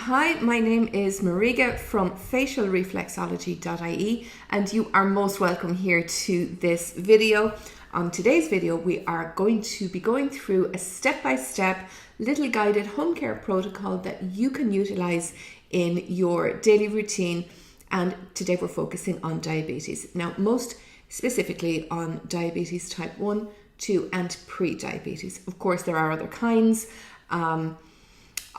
Hi, my name is Mariga from facialreflexology.ie and you are most welcome here to this video. On today's video, we are going to be going through a step-by-step little guided home care protocol that you can utilize in your daily routine. And today we're focusing on diabetes. Now, most specifically on diabetes type 1, 2 and pre-diabetes. Of course, there are other kinds.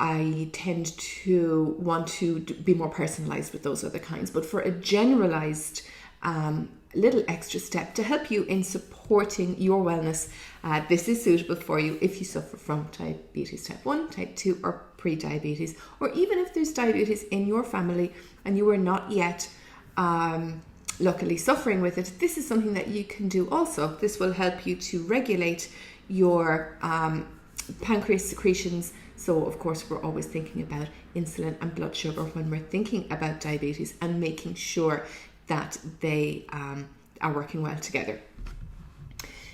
I tend to want to be more personalized with those other kinds, but for a generalized little extra step to help you in supporting your wellness, this is suitable for you if you suffer from diabetes type 1, type 2 or pre-diabetes, or even if there's diabetes in your family and you are not yet luckily suffering with it. This is something that you can do also. This will help you to regulate your pancreas secretions. So of course, we're always thinking about insulin and blood sugar when we're thinking about diabetes and making sure that they are working well together.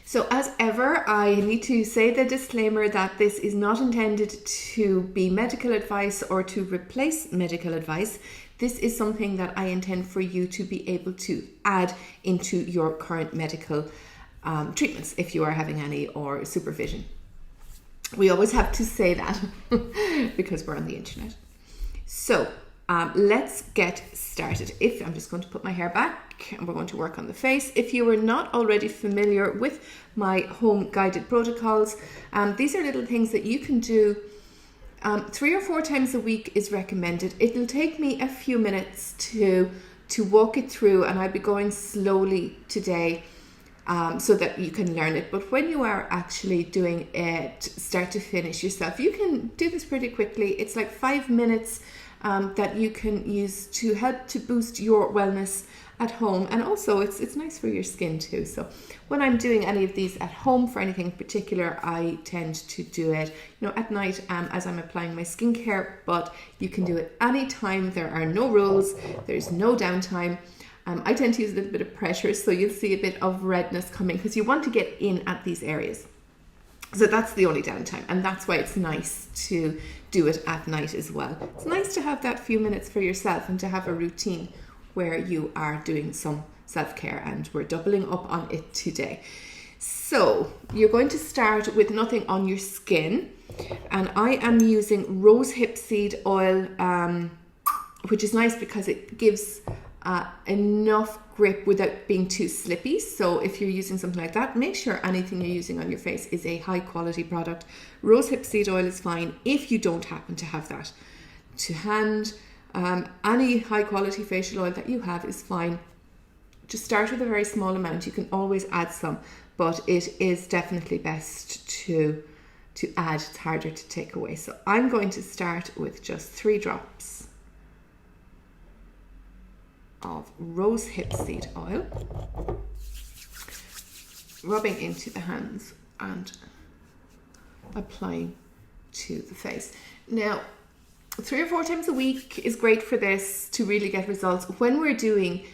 So as ever, I need to say the disclaimer that this is not intended to be medical advice or to replace medical advice. This is something that I intend for you to be able to add into your current medical treatments if you are having any or supervision. We always have to say that because we're on the internet. So let's get started. I'm just going to put my hair back and we're going to work on the face. If you are not already familiar with my home guided protocols, these are little things that you can do 3 or 4 times a week is recommended. It'll take me a few minutes to walk it through, and I'll be going slowly today so that you can learn it. But when you are actually doing it start to finish yourself, you can do this pretty quickly. It's like 5 minutes that you can use to help to boost your wellness at home, and also it's nice for your skin too. So when I'm doing any of these at home for anything in particular, I tend to do it at night as I'm applying my skincare, but you can do it anytime. There are no rules, there's no downtime. I tend to use a little bit of pressure, so you'll see a bit of redness coming because you want to get in at these areas. So that's the only downtime, and that's why it's nice to do it at night as well. It's nice to have that few minutes for yourself and to have a routine where you are doing some self-care, and we're doubling up on it today. So you're going to start with nothing on your skin, and I am using rose hip seed oil, which is nice because it gives enough grip without being too slippy. So if you're using something like that, make sure anything you're using on your face is a high quality product. Rose hip seed oil is fine if you don't happen to have that to hand. Any high quality facial oil that you have is fine. Just start with a very small amount. You can always add some, but it is definitely best to add. It's harder to take away. So I'm going to start with just 3 drops of rose hip seed oil, rubbing into the hands and applying to the face. Now, 3 or 4 times a week is great for this to really get results. When we're doing,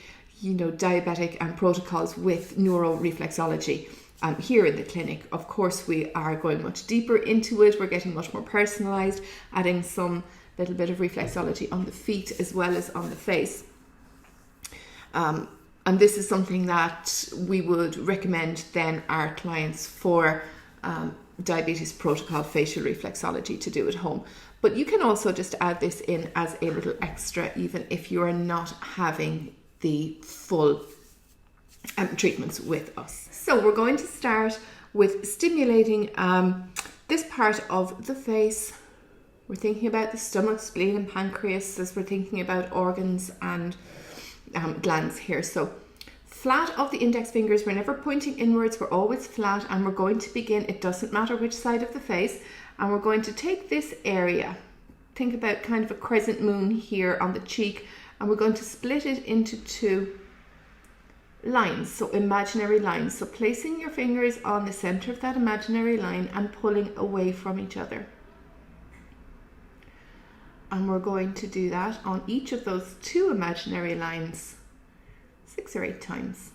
diabetic protocols with Neuro Reflexology here in the clinic, of course, we are going much deeper into it. We're getting much more personalized, adding some little bit of reflexology on the feet as well as on the face. And this is something that we would recommend then our clients for diabetes protocol facial reflexology to do at home. But you can also just add this in as a little extra, even if you are not having the full treatments with us. So we're going to start with stimulating this part of the face. We're thinking about the stomach, spleen and pancreas as we're thinking about organs and glands here. So flat of the index fingers, we're never pointing inwards, we're always flat, and we're going to begin, it doesn't matter which side of the face, and we're going to take this area, think about kind of a crescent moon here on the cheek, and we're going to split it into 2 lines, so imaginary lines. So placing your fingers on the center of that imaginary line and pulling away from each other. And we're going to do that on each of those 2 imaginary lines 6 or 8 times.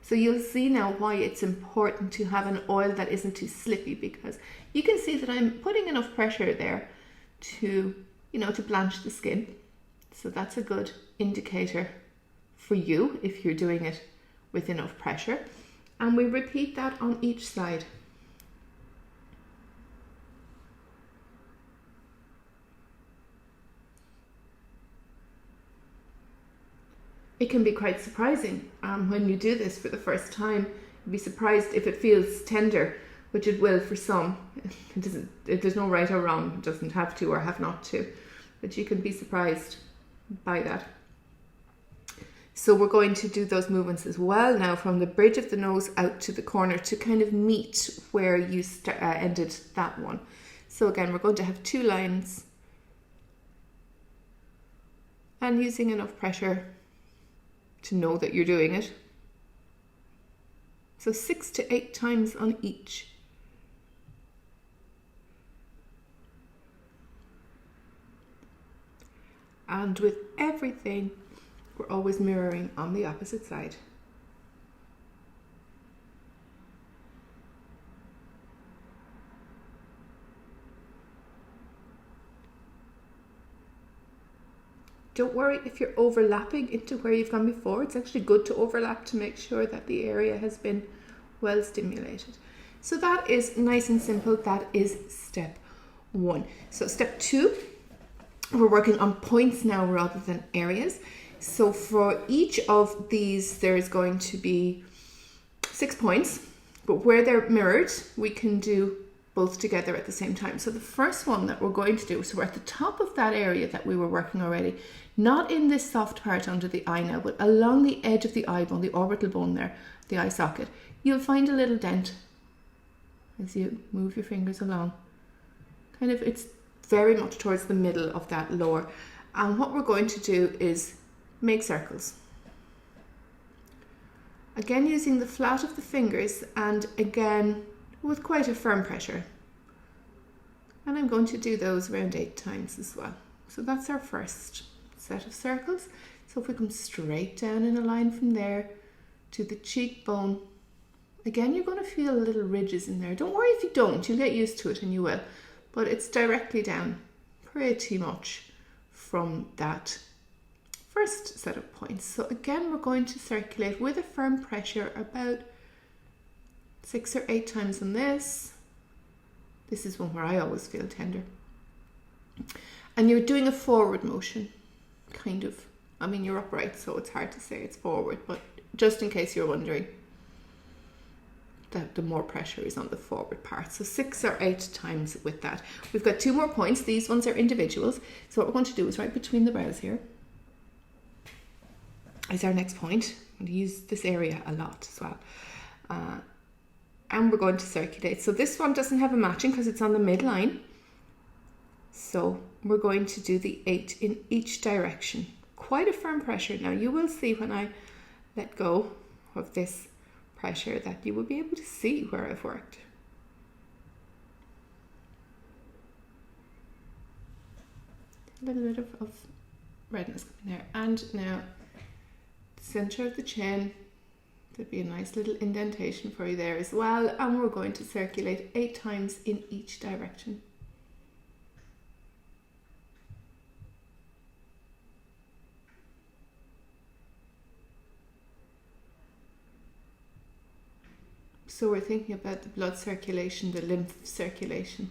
So you'll see now why it's important to have an oil that isn't too slippy, because you can see that I'm putting enough pressure there to to blanch the skin. So that's a good indicator for you if you're doing it with enough pressure. And we repeat that on each side. It can be quite surprising when you do this for the first time. You'd be surprised if it feels tender, which it will for some. There's no right or wrong. It doesn't have to or have not to, but you can be surprised by that. So we're going to do those movements as well now, from the bridge of the nose out to the corner to kind of meet where you ended that one. So again, we're going to have 2 lines and using enough pressure to know that you're doing it. So 6 to 8 times on each. And with everything, we're always mirroring on the opposite side. Don't worry if you're overlapping into where you've gone before. It's actually good to overlap to make sure that the area has been well stimulated. So that is nice and simple. That is step 1. So step 2, we're working on points now rather than areas. So for each of these, there is going to be 6 points, but where they're mirrored, we can do both together at the same time. So the first one that we're going to do, so we're at the top of that area that we were working already, not in this soft part under the eye now, but along the edge of the eye bone, the orbital bone there, the eye socket, you'll find a little dent as you move your fingers along. Kind of, it's very much towards the middle of that lower. And what we're going to do is make circles. Again, using the flat of the fingers and again with quite a firm pressure. And I'm going to do those around 8 times as well. So that's our first set of circles. So if we come straight down in a line from there to the cheekbone, again, you're going to feel little ridges in there. Don't worry if you don't, you'll get used to it and you will. But it's directly down pretty much from that first set of points. So again, we're going to circulate with a firm pressure about 6 or 8 times on this. This is one where I always feel tender. And you're doing a forward motion, kind of. I mean, you're upright, so it's hard to say it's forward, but just in case you're wondering, that the more pressure is on the forward part. So 6 or 8 times with that. We've got 2 more points. These ones are individuals. So what we're going to do is right between the brows here is our next point. I'm going to use this area a lot as well. And we're going to circulate. So this one doesn't have a matching because it's on the midline. So we're going to do the 8 in each direction. Quite a firm pressure. Now you will see when I let go of this pressure that you will be able to see where I've worked. A little bit of redness coming there. And now the center of the chin, there'll be a nice little indentation for you there as well. And we're going to circulate 8 times in each direction. So we're thinking about the blood circulation, the lymph circulation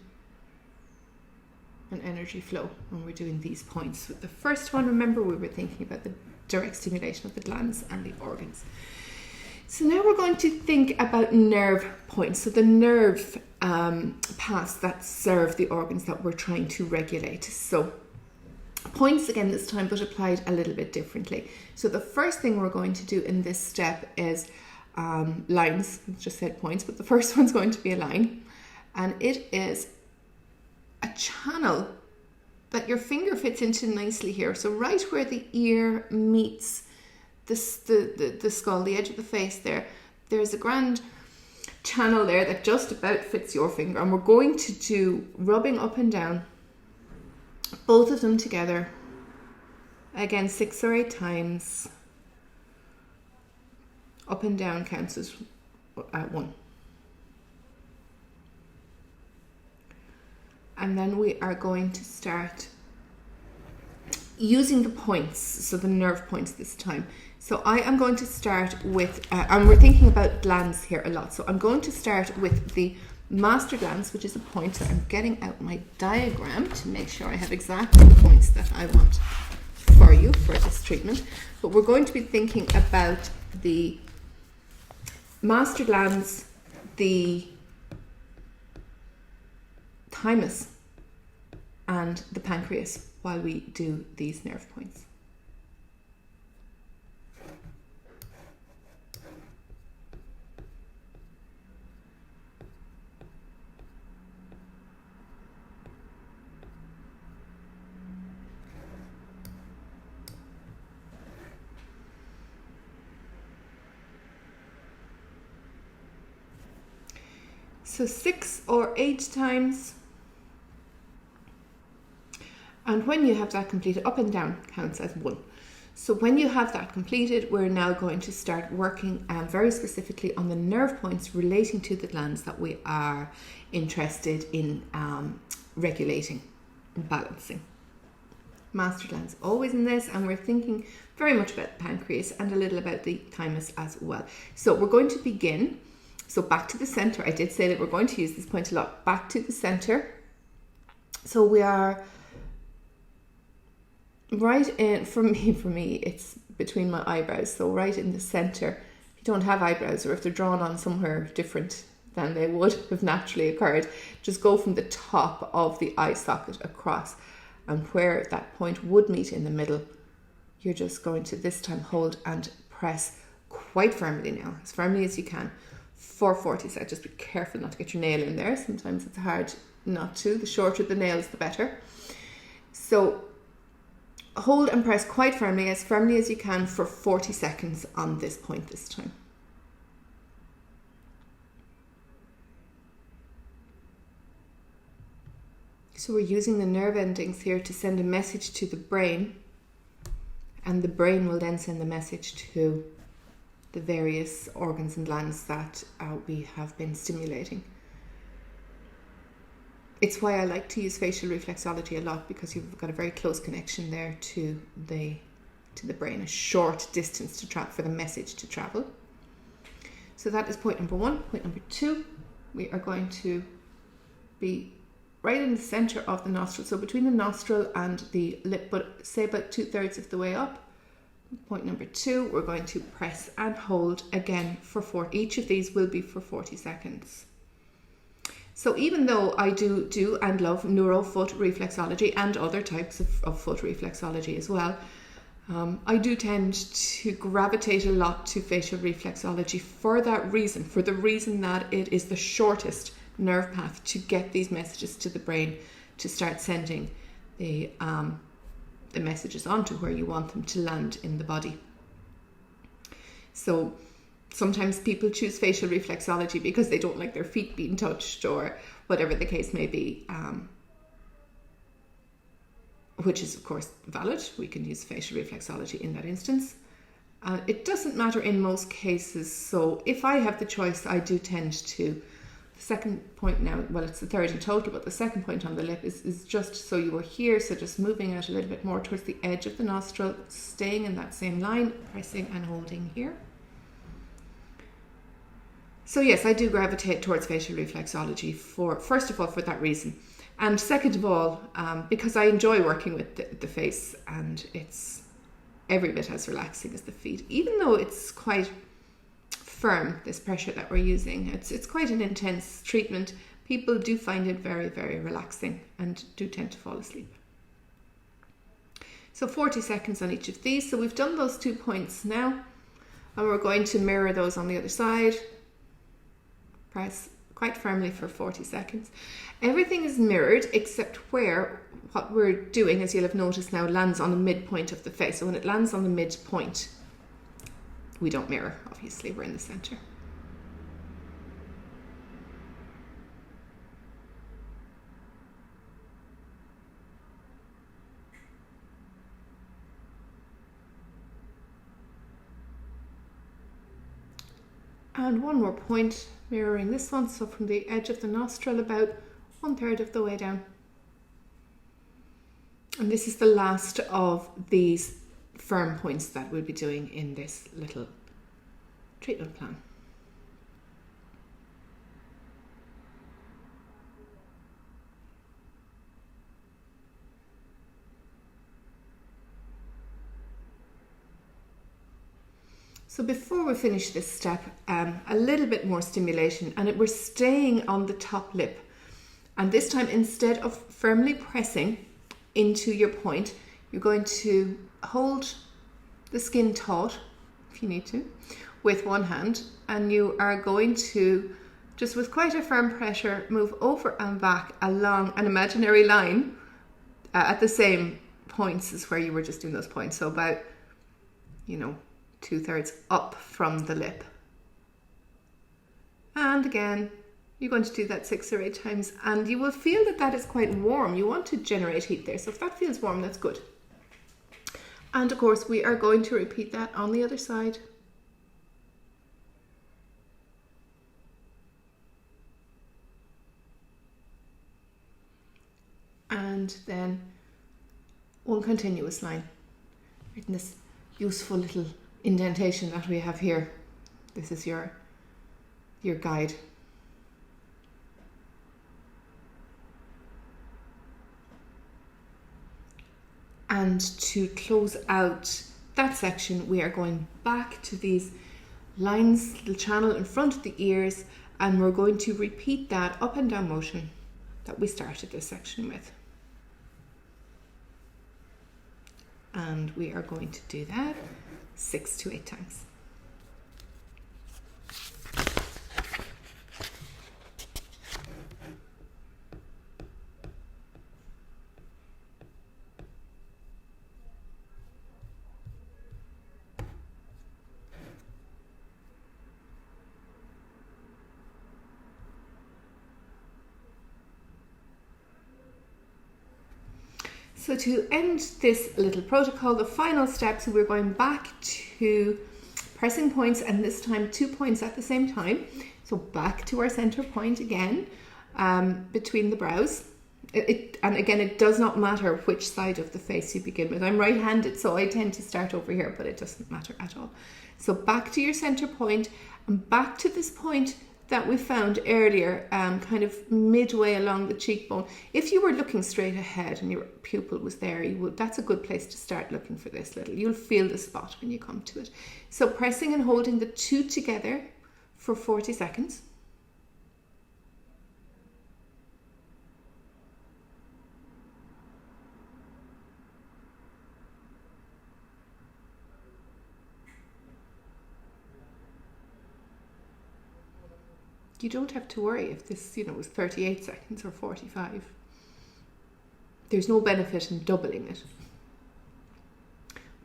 and energy flow when we're doing these points. With the first one, remember, we were thinking about the direct stimulation of the glands and the organs. So now we're going to think about nerve points. So the nerve paths that serve the organs that we're trying to regulate. So points again this time, but applied a little bit differently. So the first thing we're going to do in this step is lines. I just said points, but the first one's going to be a line, and it is a channel that your finger fits into nicely here. So right where the ear meets the skull, the edge of the face there's a grand channel there that just about fits your finger, and we're going to do rubbing up and down, both of them together, again 6 or 8 times. Up and down counts as 1. And then we are going to start using the points, so the nerve points this time. So I am going to start with, and we're thinking about glands here a lot, so I'm going to start with the master glands, which is a point. So I'm getting out my diagram to make sure I have exactly the points that I want for you for this treatment. But we're going to be thinking about the master glands, the thymus, and the pancreas while we do these nerve points. So 6 or 8 times. And when you have that completed, up and down counts as 1. So when you have that completed, we're now going to start working very specifically on the nerve points relating to the glands that we are interested in regulating and balancing. Master glands always in this, and we're thinking very much about the pancreas and a little about the thymus as well. So we're going to begin. So back to the center. I did say that we're going to use this point a lot. Back to the center. So we are right in, for me, it's between my eyebrows. So right in the center. If you don't have eyebrows, or if they're drawn on somewhere different than they would have naturally occurred, just go from the top of the eye socket across, and where that point would meet in the middle, you're just going to this time hold and press quite firmly now, as firmly as you can, for 40 seconds. Just be careful not to get your nail in there. Sometimes it's hard not to. The shorter the nails, the better. So hold and press quite firmly as you can, for 40 seconds on this point this time. So we're using the nerve endings here to send a message to the brain, and the brain will then send the message to the various organs and glands that we have been stimulating. It's why I like to use facial reflexology a lot, because you've got a very close connection there to the brain, a short distance to travel for the message to travel. So that is point number 1. Point number 2, we are going to be right in the center of the nostril, so between the nostril and the lip, but say about 2/3 of the way up. Point number 2, we're going to press and hold again for 40. Each of these will be for 40 seconds. So even though I do and love neuro foot reflexology and other types of foot reflexology as well, I do tend to gravitate a lot to facial reflexology for that reason, for the reason that it is the shortest nerve path to get these messages to the brain to start sending the messages onto where you want them to land in the body. So sometimes people choose facial reflexology because they don't like their feet being touched, or whatever the case may be, which is of course valid. We can use facial reflexology in that instance. It doesn't matter in most cases. So if I have the choice, I do tend to, the second point now, well, it's the third in total, but the second point on the lip is just so you were here, so just moving out a little bit more towards the edge of the nostril, staying in that same line, pressing and holding here. So yes, I do gravitate towards facial reflexology first of all for that reason, and second of all because I enjoy working with the face, and it's every bit as relaxing as the feet, even though it's quite firm, this pressure that we're using. It's quite an intense treatment. People do find it very, very relaxing and do tend to fall asleep. So 40 seconds on each of these. So we've done those 2 points now, and we're going to mirror those on the other side. Press quite firmly for 40 seconds. Everything is mirrored except where what we're doing, as you'll have noticed now, lands on the midpoint of the face. So when it lands on the midpoint, we don't mirror, obviously, we're in the center. And one more point, mirroring this one, so from the edge of the nostril about 1/3 of the way down. And this is the last of these firm points that we'll be doing in this little treatment plan. So before we finish this step, a little bit more stimulation, and we're staying on the top lip. And this time, instead of firmly pressing into your point, you're going to hold the skin taut, if you need to, with one hand, and you are going to, just with quite a firm pressure, move over and back along an imaginary line at the same points as where you were just doing those points. So about, 2/3 up from the lip. And again, you're going to do that 6 or 8 times, and you will feel that that is quite warm. You want to generate heat there. So if that feels warm, that's good. And of course, we are going to repeat that on the other side. And then one continuous line in this useful little indentation that we have here. This is your guide. And to close out that section, we are going back to these lines, the channel in front of the ears, and we're going to repeat that up and down motion that we started this section with. And we are going to do that 6 to 8 times. So to end this little protocol, the final step, so we're going back to pressing points, and this time 2 points at the same time. So back to our center point again, between the brows. And again, it does not matter which side of the face you begin with. I'm right-handed, so I tend to start over here, but it doesn't matter at all. So back to your center point, and back to this point that we found earlier, kind of midway along the cheekbone. If you were looking straight ahead and your pupil was there, that's a good place to start looking for this little. You'll feel the spot when you come to it. So pressing and holding the two together for 40 seconds. You don't have to worry if this, was 38 seconds or 45. There's no benefit in doubling it.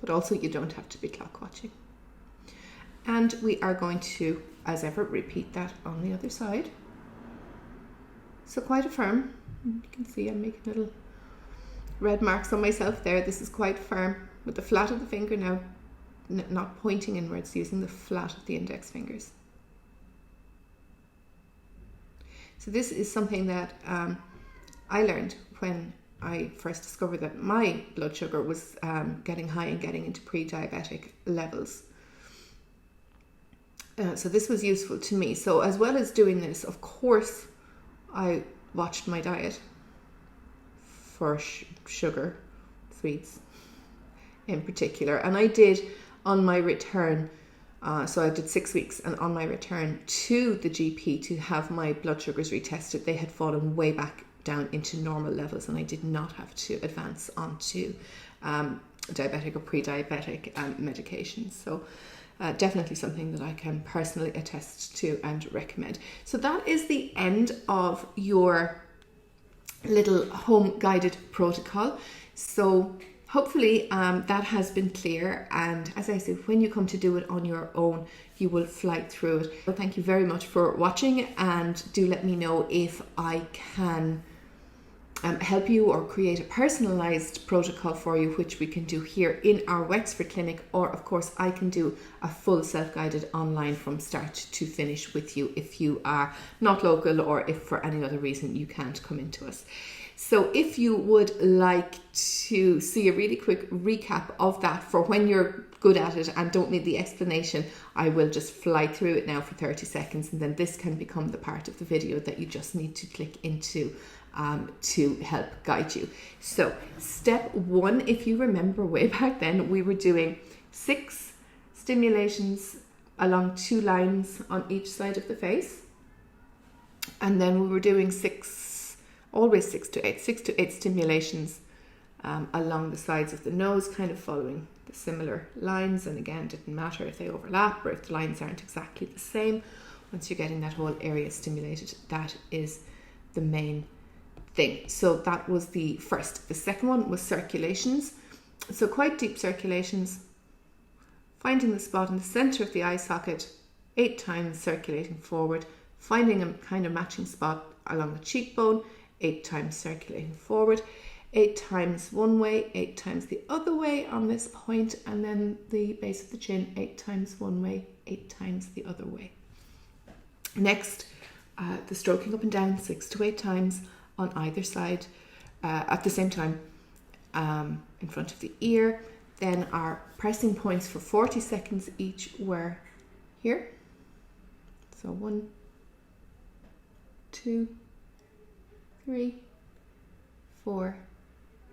But also you don't have to be clock watching. And we are going to, as ever, repeat that on the other side. So quite firm. You can see I'm making little red marks on myself there. This is quite firm with the flat of the finger now, not pointing inwards, using the flat of the index fingers. So this is something that I learned when I first discovered that my blood sugar was getting high and getting into pre-diabetic levels. So this was useful to me. So as well as doing this, of course, I watched my diet for sugar, sweets in particular. And I did on my return, so I did 6 weeks, and on my return to the GP to have my blood sugars retested, they had fallen way back down into normal levels, and I did not have to advance onto diabetic or pre-diabetic medications. So definitely something that I can personally attest to and recommend. So that is the end of your little home guided protocol. So hopefully that has been clear, and as I said, when you come to do it on your own, you will fly through it. So thank you very much for watching, and do let me know if I can help you or create a personalized protocol for you, which we can do here in our Wexford clinic, or of course I can do a full self-guided online from start to finish with you if you are not local, or if for any other reason you can't come into us. So if you would like to see a really quick recap of that for when you're good at it and don't need the explanation, I will just fly through it now for 30 seconds, and then this can become the part of the video that you just need to click into to help guide you. So step 1, if you remember way back then, we were doing 6 stimulations along 2 lines on each side of the face, and then we were doing 6 to 8 stimulations along the sides of the nose, kind of following the similar lines. And again, didn't matter if they overlap or if the lines aren't exactly the same. Once you're getting that whole area stimulated, that is the main thing. So that was the first. The second one was circulations. So quite deep circulations, finding the spot in the center of the eye socket 8 times, circulating forward, finding a kind of matching spot along the cheekbone 8 times, circulating forward, 8 times one way, 8 times the other way on this point, and then the base of the chin 8 times one way, 8 times the other way. Next, the stroking up and down 6 to 8 times on either side at the same time in front of the ear. Then our pressing points for 40 seconds each were here. So 1, 2, 3, 4,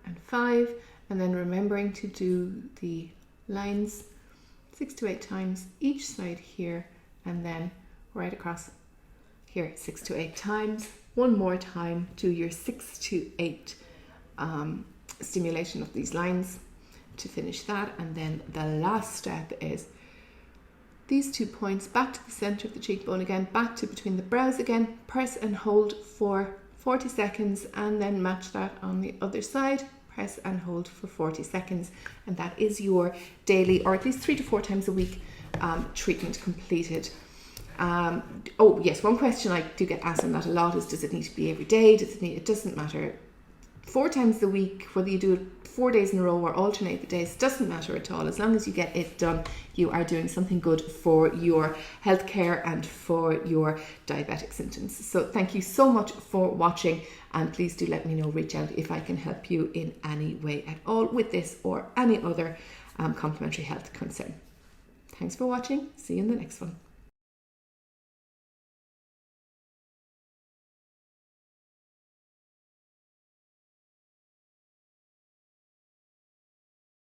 and 5, and then remembering to do the lines 6 to 8 times each side here, and then right across here 6 to 8 times. One more time, do your 6 to 8 stimulation of these lines to finish that, and then the last step is these 2 points back to the center of the cheekbone again, back to between the brows again, press and hold for 40 seconds, and then match that on the other side, press and hold for 40 seconds, and that is your daily, or at least 3 to 4 times a week treatment completed. Oh yes, one question I do get asked on that a lot is, does it need to be every day? It doesn't matter. 4 times a week, whether you do it 4 days in a row or alternate the days, doesn't matter at all. As long as you get it done, you are doing something good for your healthcare and for your diabetic symptoms. So thank you so much for watching, and please do let me know, reach out if I can help you in any way at all with this or any other complementary health concern. Thanks for watching. See you in the next one.